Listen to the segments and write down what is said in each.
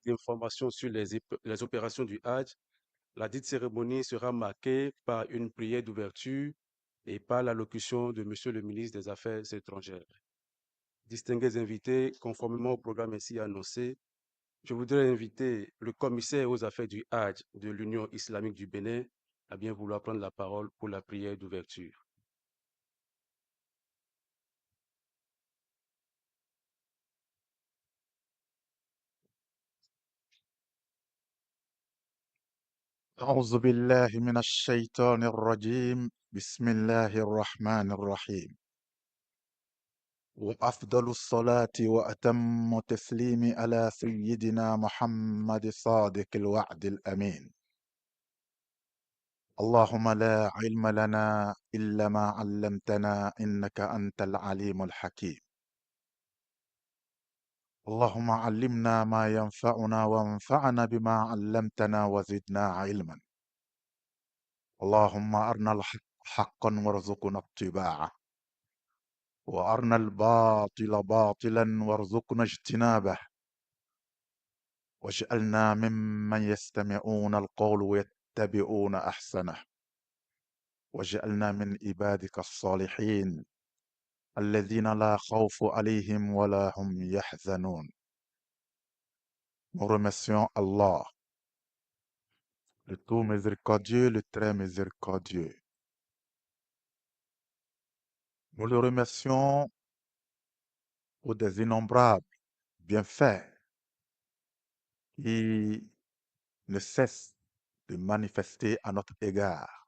d'informations sur les opérations du Hajj. La dite cérémonie sera marquée par une prière d'ouverture et par l'allocution de Monsieur le ministre des Affaires étrangères. Distingués invités, conformément au programme ainsi annoncé, je voudrais inviter le commissaire aux affaires du Hajj de l'Union islamique du Bénin à bien vouloir prendre la parole pour la prière d'ouverture. أعوذ بالله من الشيطان الرجيم بسم الله الرحمن الرحيم وأفضل الصلاة وأتم التسليم على سيدنا محمد صادق الوعد الأمين اللهم لا علم لنا إلا ما علمتنا إنك أنت العليم الحكيم اللهم علمنا ما ينفعنا وانفعنا بما علمتنا وزدنا علما اللهم أرنا الحق حقا وارزقنا اتباعه وأرنا الباطل باطلا وارزقنا اجتنابه واجعلنا ممن يستمعون القول ويتبعون أحسنه واجعلنا من عبادك الصالحين الذين لا خوف عليهم ولا هم يحزنون. Nous remercions Allah, le tout miséricordieux, le très miséricordieux. Nous le remercions pour des innombrables bienfaits qui ne cessent de manifester à notre égard.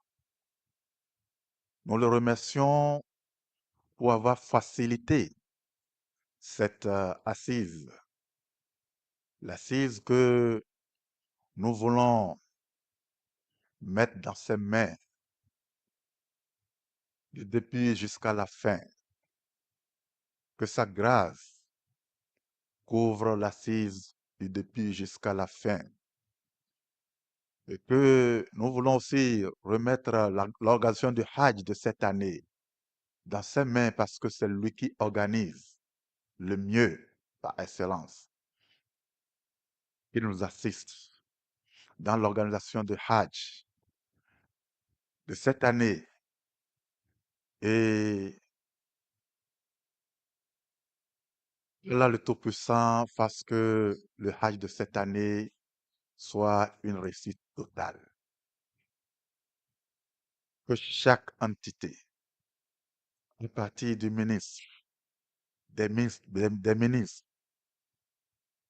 Nous le remercions pour avoir facilité cette assise, l'assise que nous voulons mettre dans ses mains du début jusqu'à la fin. Que sa grâce couvre l'assise du début jusqu'à la fin. Et que nous voulons aussi remettre l'organisation du Hajj de cette année dans ses mains parce que c'est lui qui organise le mieux par excellence, qui nous assiste dans l'organisation du Hajj de cette année. Et là, le Tout-Puissant fasse que le Hajj de cette année soit une réussite totale. Que chaque entité, à partir du ministre, des ministres,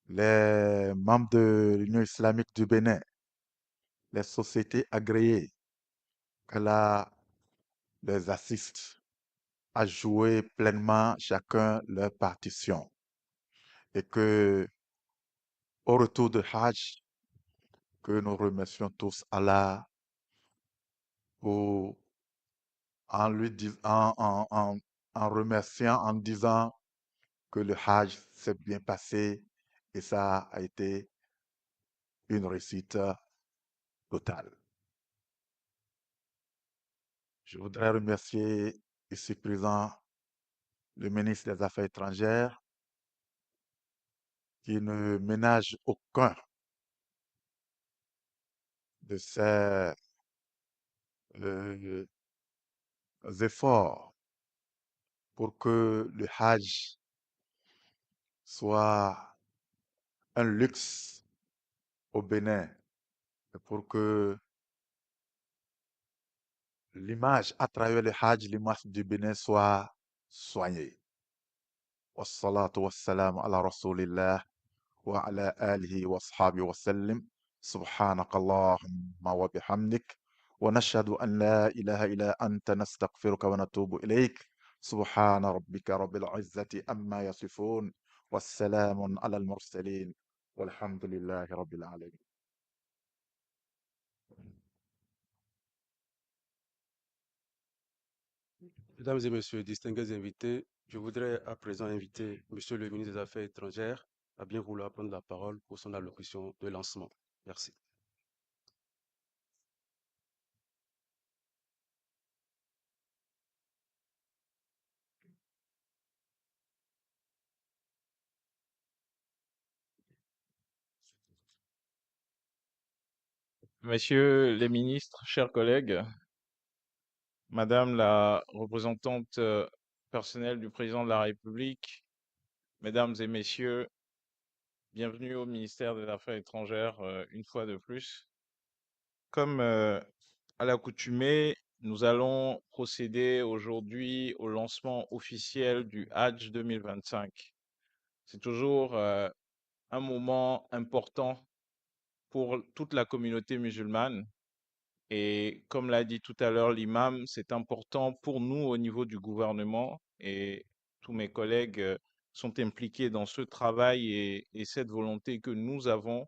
les membres de l'Union islamique du Bénin, les sociétés agréées, qu'Allah les assiste à jouer pleinement chacun leur partition. Et que, au retour de Hajj, que nous remercions tous Allah pour, en lui disant, en remerciant, en disant que le Hajj s'est bien passé et ça a été une réussite totale. Je voudrais remercier ici présent le ministre des Affaires étrangères qui ne ménage aucun de ses euh, efforts pour que le Hajj soit un luxe au Bénin et pour que l'image à travers le Hajj, l'image du Bénin soit soignée. Wassalatu wassalamu ala rasulillah wa ala alihi wa ashabihi wa sallim. سبحانك اللهم وبحمدك ونشهد أن لا إله إلا أنت نستغفرك ونتوب إليك سبحان ربك رب العزة أما يصفون والسلام على المرسلين والحمد لله رب العالمين. Mesdames et messieurs, distingués invités, je voudrais à présent inviter Monsieur le ministre des Affaires étrangères à bien vouloir prendre la parole pour son allocution de lancement. Merci. Messieurs les ministres, chers collègues, Madame la représentante personnelle du président de la République, Mesdames et Messieurs, bienvenue au ministère des Affaires étrangères une fois de plus. Comme à l'accoutumée, nous allons procéder aujourd'hui au lancement officiel du Hajj 2025. C'est toujours un moment important pour toute la communauté musulmane. Et comme l'a dit tout à l'heure l'imam, c'est important pour nous au niveau du gouvernement et tous mes collègues sont impliqués dans ce travail et cette volonté que nous avons,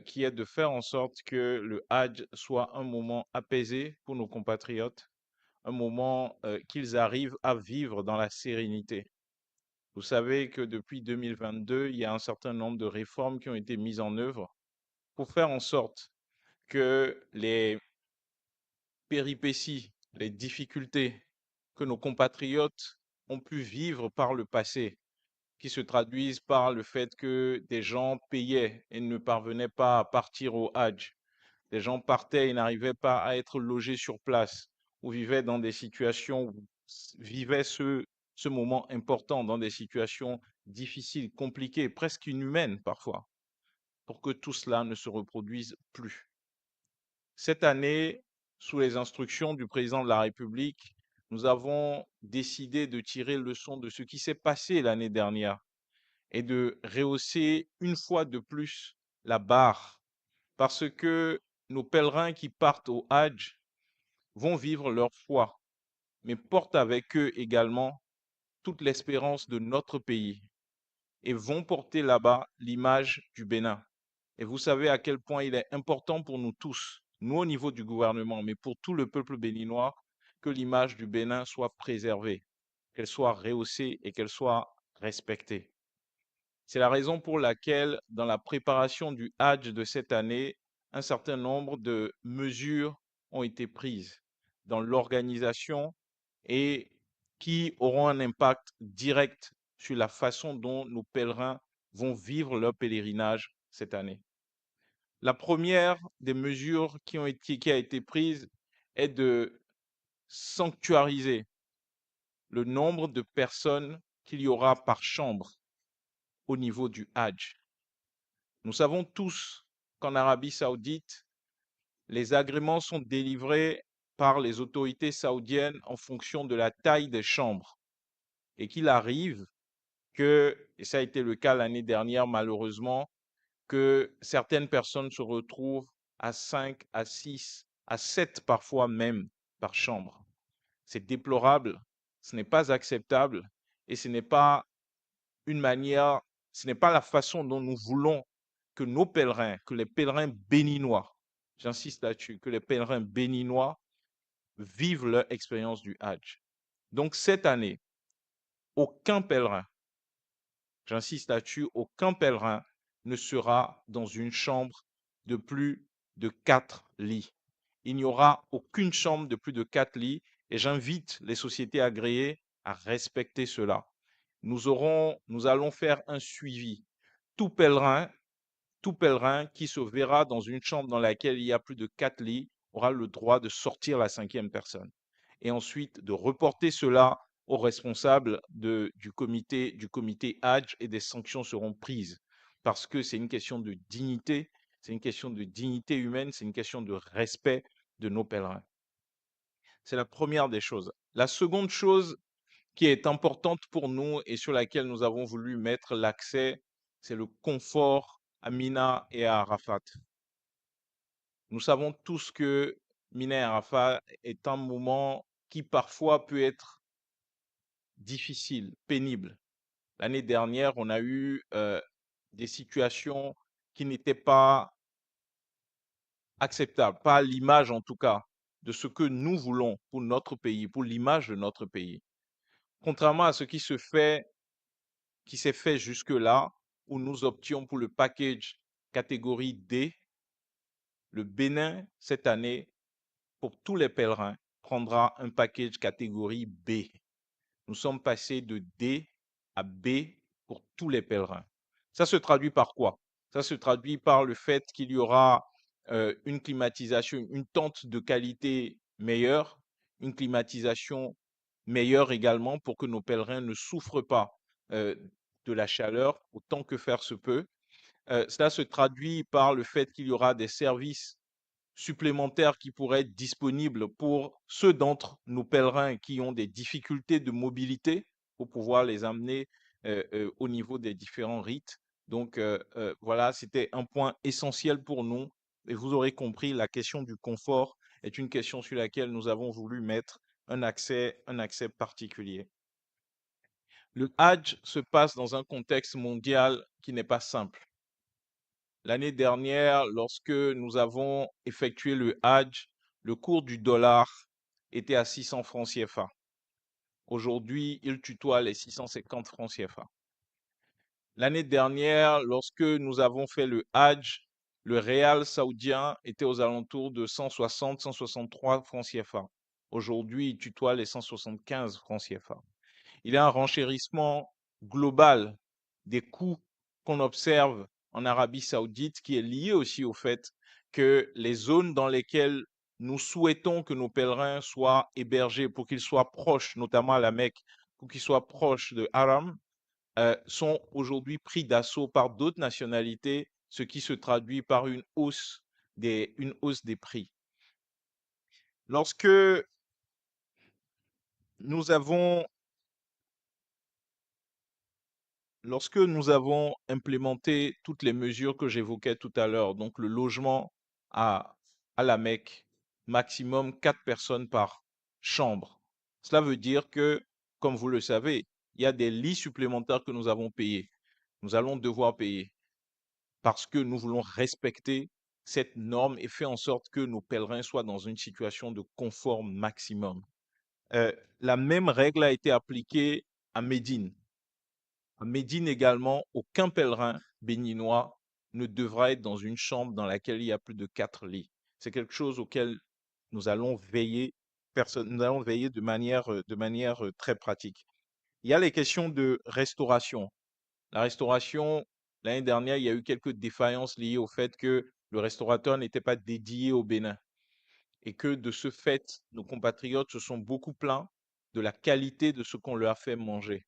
qui est de faire en sorte que le Hajj soit un moment apaisé pour nos compatriotes, un moment qu'ils arrivent à vivre dans la sérénité. Vous savez que depuis 2022, il y a un certain nombre de réformes qui ont été mises en œuvre pour faire en sorte que les péripéties, les difficultés que nos compatriotes ont pu vivre par le passé, qui se traduisent par le fait que des gens payaient et ne parvenaient pas à partir au Hajj. Des gens partaient et n'arrivaient pas à être logés sur place, ou vivaient dans des situations, vivaient ce moment important dans des situations difficiles, compliquées, presque inhumaines parfois, pour que tout cela ne se reproduise plus. Cette année, sous les instructions du président de la République, nous avons décidé de tirer leçon de ce qui s'est passé l'année dernière et de rehausser une fois de plus la barre parce que nos pèlerins qui partent au Hajj vont vivre leur foi, mais portent avec eux également toute l'espérance de notre pays et vont porter là-bas l'image du Bénin. Et vous savez à quel point il est important pour nous tous, nous au niveau du gouvernement, mais pour tout le peuple béninois, que l'image du Bénin soit préservée, qu'elle soit rehaussée et qu'elle soit respectée. C'est la raison pour laquelle, dans la préparation du Hajj de cette année, un certain nombre de mesures ont été prises dans l'organisation et qui auront un impact direct sur la façon dont nos pèlerins vont vivre leur pèlerinage cette année. La première des mesures qui a été prise est de sanctuariser le nombre de personnes qu'il y aura par chambre au niveau du Hajj. Nous savons tous qu'en Arabie saoudite, les agréments sont délivrés par les autorités saoudiennes en fonction de la taille des chambres et qu'il arrive que, et ça a été le cas l'année dernière malheureusement, que certaines personnes se retrouvent à 5, à 6, à 7 parfois même par chambre. C'est déplorable, ce n'est pas acceptable et ce n'est pas une manière, ce n'est pas la façon dont nous voulons que nos pèlerins, que les pèlerins béninois, j'insiste là-dessus, que les pèlerins béninois vivent leur expérience du Hajj. Donc cette année, aucun pèlerin, j'insiste là-dessus, aucun pèlerin ne sera dans une chambre de plus de 4 lits. Il n'y aura aucune chambre de plus de 4 lits et j'invite les sociétés agréées à respecter cela. Nous allons faire un suivi. Tout pèlerin, tout pèlerin qui se verra dans une chambre dans laquelle il y a plus de 4 lits aura le droit de sortir la cinquième personne et ensuite de reporter cela aux responsables du comité Hajj et des sanctions seront prises parce que c'est une question de dignité, c'est une question de dignité humaine, c'est une question de respect de nos pèlerins. C'est la première des choses. La seconde chose qui est importante pour nous et sur laquelle nous avons voulu mettre l'accès, c'est le confort à Mina et à Arafat. Nous savons tous que Mina et Arafat est un moment qui parfois peut être difficile, pénible. L'année dernière, on a eu des situations qui n'étaient pas acceptables, pas à l'image en tout cas de ce que nous voulons pour notre pays, pour l'image de notre pays. Contrairement à ce qui s'est fait jusque-là, où nous options pour le package catégorie D, le Bénin, cette année, pour tous les pèlerins, prendra un package catégorie B. Nous sommes passés de D à B pour tous les pèlerins. Ça se traduit par quoi? Ça se traduit par le fait qu'il y aura une climatisation, une tente de qualité meilleure, une climatisation meilleure également pour que nos pèlerins ne souffrent pas de la chaleur autant que faire se peut. Cela se traduit par le fait qu'il y aura des services supplémentaires qui pourraient être disponibles pour ceux d'entre nos pèlerins qui ont des difficultés de mobilité pour pouvoir les amener au niveau des différents rites. Donc voilà, c'était un point essentiel pour nous. Et vous aurez compris, la question du confort est une question sur laquelle nous avons voulu mettre un accès particulier. Le Hajj se passe dans un contexte mondial qui n'est pas simple. L'année dernière, lorsque nous avons effectué le Hajj, le cours du dollar était à 600 francs CFA. Aujourd'hui, il tutoie les 650 francs CFA. L'année dernière, lorsque nous avons fait le Hajj, le réal saoudien était aux alentours de 160, 163 francs CFA. Aujourd'hui, il tutoie les 175 francs CFA. Il y a un renchérissement global des coûts qu'on observe en Arabie Saoudite qui est lié aussi au fait que les zones dans lesquelles nous souhaitons que nos pèlerins soient hébergés pour qu'ils soient proches, notamment à la Mecque, pour qu'ils soient proches de Haram, sont aujourd'hui pris d'assaut par d'autres nationalités, ce qui se traduit par une hausse des prix. Lorsque nous avons implémenté toutes les mesures que j'évoquais tout à l'heure, donc le logement à la Mecque, maximum 4 personnes par chambre, cela veut dire que, comme vous le savez, il y a des lits supplémentaires que nous avons payés. Nous allons devoir payer parce que nous voulons respecter cette norme et faire en sorte que nos pèlerins soient dans une situation de confort maximum. La même règle a été appliquée à Médine. À Médine également, aucun pèlerin béninois ne devra être dans une chambre dans laquelle il y a plus de 4 lits. C'est quelque chose auquel nous allons veiller, de manière très pratique. Il y a les questions de restauration. La restauration, l'année dernière, il y a eu quelques défaillances liées au fait que le restaurateur n'était pas dédié au Bénin et que de ce fait, nos compatriotes se sont beaucoup plaints de la qualité de ce qu'on leur a fait manger.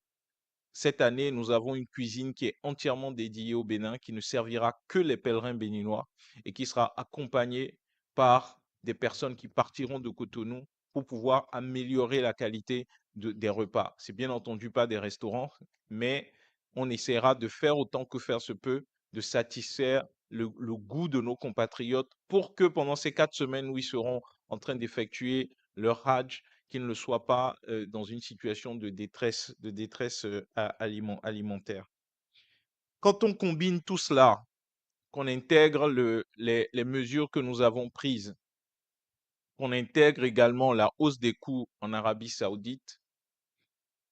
Cette année, nous avons une cuisine qui est entièrement dédiée au Bénin, qui ne servira que les pèlerins béninois et qui sera accompagnée par des personnes qui partiront de Cotonou pour pouvoir améliorer la qualité des repas. C'est bien entendu pas des restaurants, mais on essaiera de faire autant que faire se peut, de satisfaire le goût de nos compatriotes pour que pendant ces 4 semaines où ils seront en train d'effectuer leur Hajj, qu'ils ne soient pas dans une situation de détresse alimentaire. Quand on combine tout cela, qu'on intègre les mesures que nous avons prises, qu'on intègre également la hausse des coûts en Arabie Saoudite,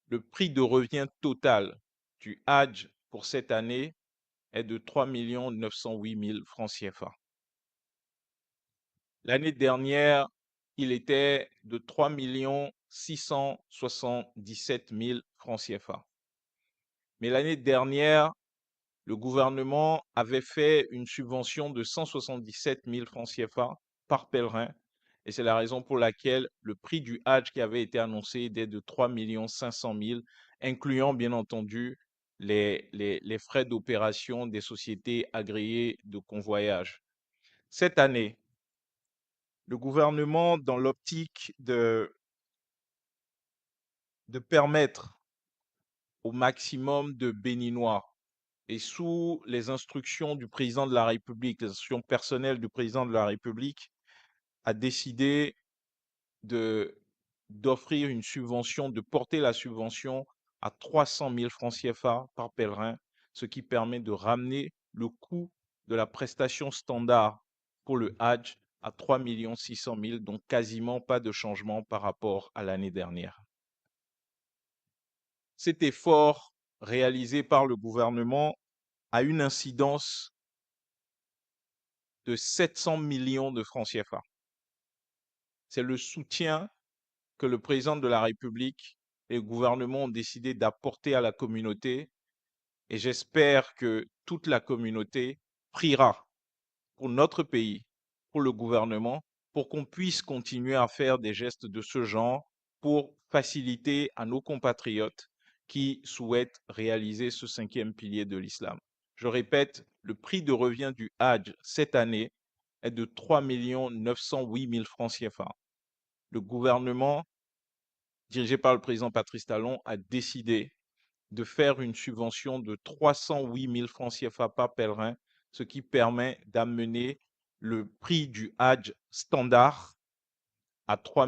le prix de revient total du Hajj pour cette année est de 3 908 000 francs CFA. L'année dernière, il était de 3 677 000 francs CFA. Mais l'année dernière, le gouvernement avait fait une subvention de 177 000 francs CFA par pèlerin. Et c'est la raison pour laquelle le prix du Hajj qui avait été annoncé était de 3 500 000, incluant bien entendu les frais d'opération des sociétés agréées de convoyage. Cette année, le gouvernement, dans l'optique de permettre au maximum de Béninois et sous les instructions du président de la République, les instructions personnelles du président de la République, a décidé d'offrir une subvention, de porter la subvention à 300 000 francs CFA par pèlerin, ce qui permet de ramener le coût de la prestation standard pour le Hajj à 3 600 000, donc quasiment pas de changement par rapport à l'année dernière. Cet effort réalisé par le gouvernement a une incidence de 700 millions de francs CFA. C'est le soutien que le président de la République et le gouvernement ont décidé d'apporter à la communauté et j'espère que toute la communauté priera pour notre pays, pour le gouvernement pour qu'on puisse continuer à faire des gestes de ce genre pour faciliter à nos compatriotes qui souhaitent réaliser ce cinquième pilier de l'islam. Je répète, le prix de revient du Hajj cette année est de 3 908 000 francs CFA. Le gouvernement, dirigé par le président Patrice Talon, a décidé de faire une subvention de 308 000 francs CFA par pèlerin, ce qui permet d'amener le prix du Hajj standard à 3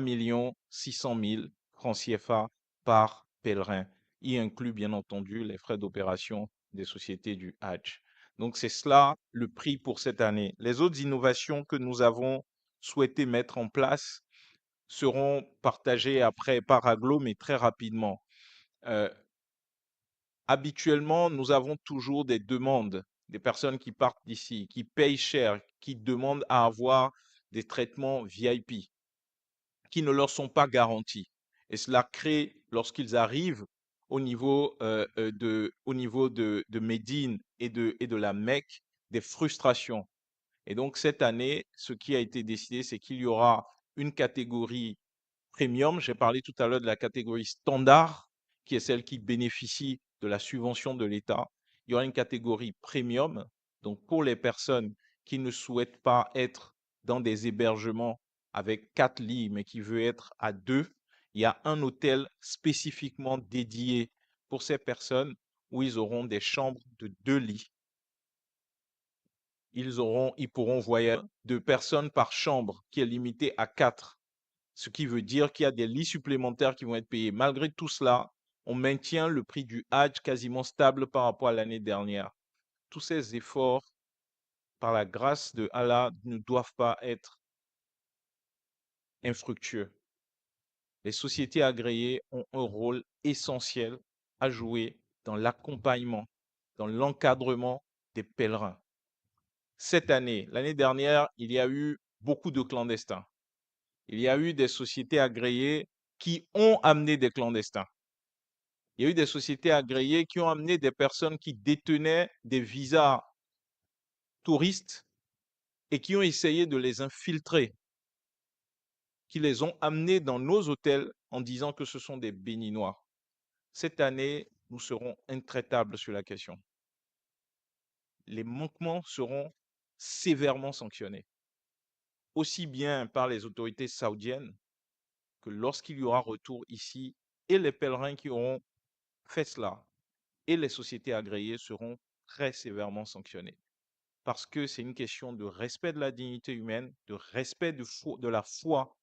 600 000 francs CFA par pèlerin, y inclut bien entendu les frais d'opération des sociétés du Hajj. Donc c'est cela le prix pour cette année. Les autres innovations que nous avons souhaité mettre en place seront partagées après par Aglo, mais très rapidement. Habituellement, nous avons toujours des demandes, des personnes qui partent d'ici, qui payent cher, qui demandent à avoir des traitements VIP qui ne leur sont pas garantis. Et cela crée, lorsqu'ils arrivent au niveau de Médine et de la Mecque, des frustrations. Et donc, cette année, ce qui a été décidé, c'est qu'il y aura une catégorie premium. J'ai parlé tout à l'heure de la catégorie standard, qui est celle qui bénéficie de la subvention de l'État. Il y aura une catégorie premium, donc pour les personnes qui ne souhaitent pas être dans des hébergements avec 4 lits, mais qui veulent être à 2. Il y a un hôtel spécifiquement dédié pour ces personnes où ils auront des chambres de 2 lits. Ils pourront voyager de personnes par chambre, qui est limité à 4. Ce qui veut dire qu'il y a des lits supplémentaires qui vont être payés. Malgré tout cela, on maintient le prix du Hajj quasiment stable par rapport à l'année dernière. Tous ces efforts, par la grâce de Allah, ne doivent pas être infructueux. Les sociétés agréées ont un rôle essentiel à jouer dans l'accompagnement, dans l'encadrement des pèlerins. Cette année, l'année dernière, il y a eu beaucoup de clandestins. Il y a eu des sociétés agréées qui ont amené des clandestins. Il y a eu des sociétés agréées qui ont amené des personnes qui détenaient des visas touristes et qui ont essayé de les infiltrer, qui les ont amenés dans nos hôtels en disant que ce sont des Béninois. Cette année, nous serons intraitables sur la question. Les manquements seront sévèrement sanctionnés, aussi bien par les autorités saoudiennes que lorsqu'il y aura retour ici, et les pèlerins qui auront fait cela et les sociétés agréées seront très sévèrement sanctionnés. Parce que c'est une question de respect de la dignité humaine, de respect de la foi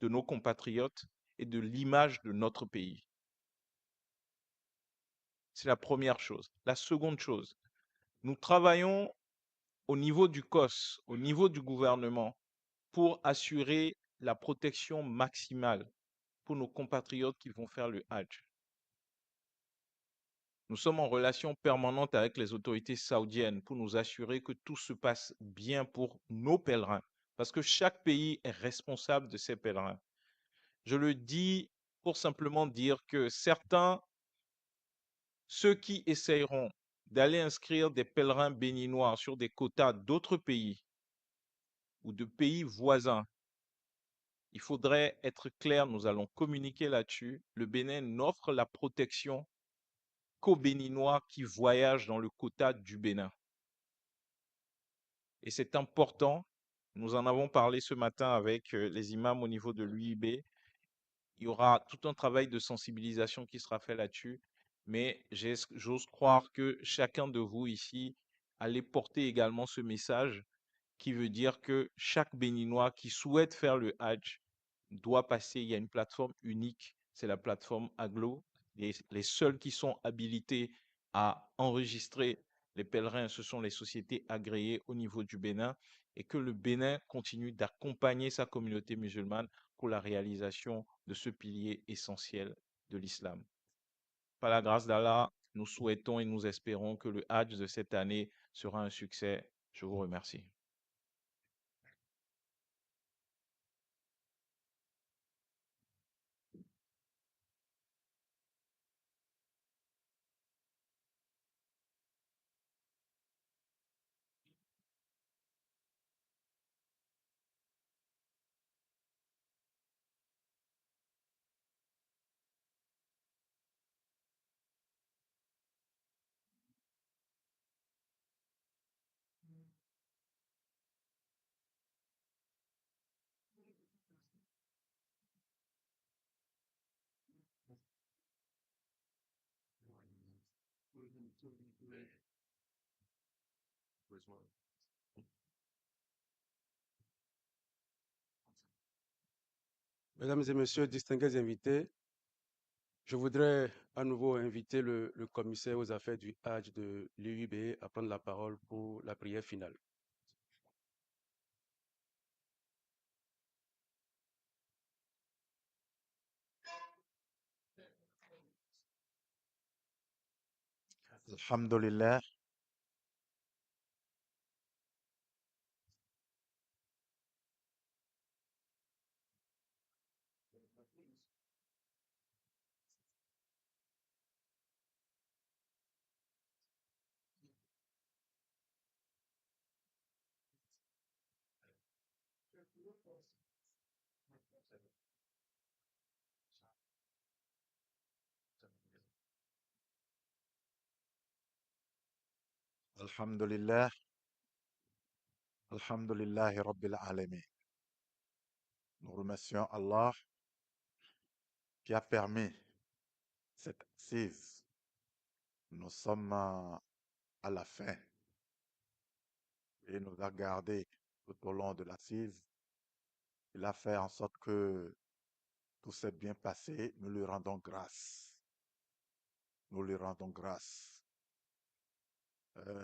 de nos compatriotes et de l'image de notre pays. C'est la première chose. La seconde chose, nous travaillons au niveau du COS, au niveau du gouvernement, pour assurer la protection maximale pour nos compatriotes qui vont faire le Hajj. Nous sommes en relation permanente avec les autorités saoudiennes pour nous assurer que tout se passe bien pour nos pèlerins, parce que chaque pays est responsable de ses pèlerins. Je le dis pour simplement dire que certains, ceux qui essayeront d'aller inscrire des pèlerins béninois sur des quotas d'autres pays ou de pays voisins, il faudrait être clair, nous allons communiquer là-dessus. Le Bénin n'offre la protection qu'aux Béninois qui voyagent dans le quota du Bénin. Et c'est important. Nous en avons parlé ce matin avec les imams au niveau de l'UIB. Il y aura tout un travail de sensibilisation qui sera fait là-dessus. Mais j'ose croire que chacun de vous ici allait porter également ce message qui veut dire que chaque Béninois qui souhaite faire le Hajj doit passer. Il y a une plateforme unique, c'est la plateforme Aglo. Les seuls qui sont habilités à enregistrer les pèlerins, ce sont les sociétés agréées au niveau du Bénin, et que le Bénin continue d'accompagner sa communauté musulmane pour la réalisation de ce pilier essentiel de l'islam. Par la grâce d'Allah, nous souhaitons et nous espérons que le Hajj de cette année sera un succès. Je vous remercie. Mesdames et messieurs, distingués invités, je voudrais à nouveau inviter le commissaire aux affaires du Hajj de l'UIB à prendre la parole pour la prière finale. Alhamdulillah, Alhamdulillah, Alhamdulillahi Rabbil Alamin. Nous remercions Allah qui a permis cette assise. Nous sommes à la fin et nous a gardé tout au long de l'assise. Il a fait en sorte que tout s'est bien passé. Nous lui rendons grâce. Nous lui rendons grâce.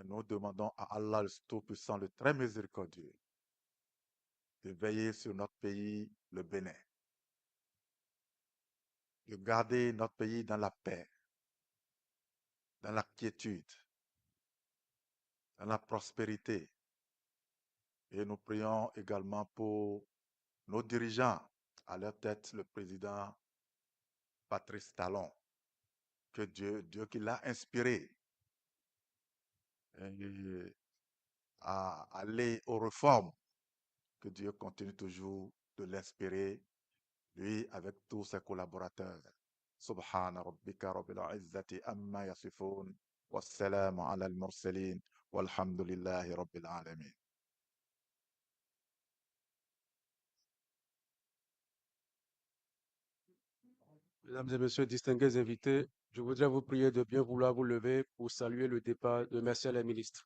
Nous demandons à Allah le Tout-Puissant, le très miséricordieux, de veiller sur notre pays, le Bénin, de garder notre pays dans la paix, dans la quiétude, dans la prospérité. Et nous prions également pour nos dirigeants, à leur tête le président Patrice Talon, que Dieu qui l'a inspiré à aller aux réformes, que Dieu continue toujours de l'inspirer, lui avec tous ses collaborateurs. Subhana rabbika rabbil izzati amma yasifun, wassalamu ala al-mursalin, walhamdulillahi rabbil alamin. Mesdames et messieurs, distingués invités, je voudrais vous prier de bien vouloir vous lever pour saluer le départ de Merci à la ministre.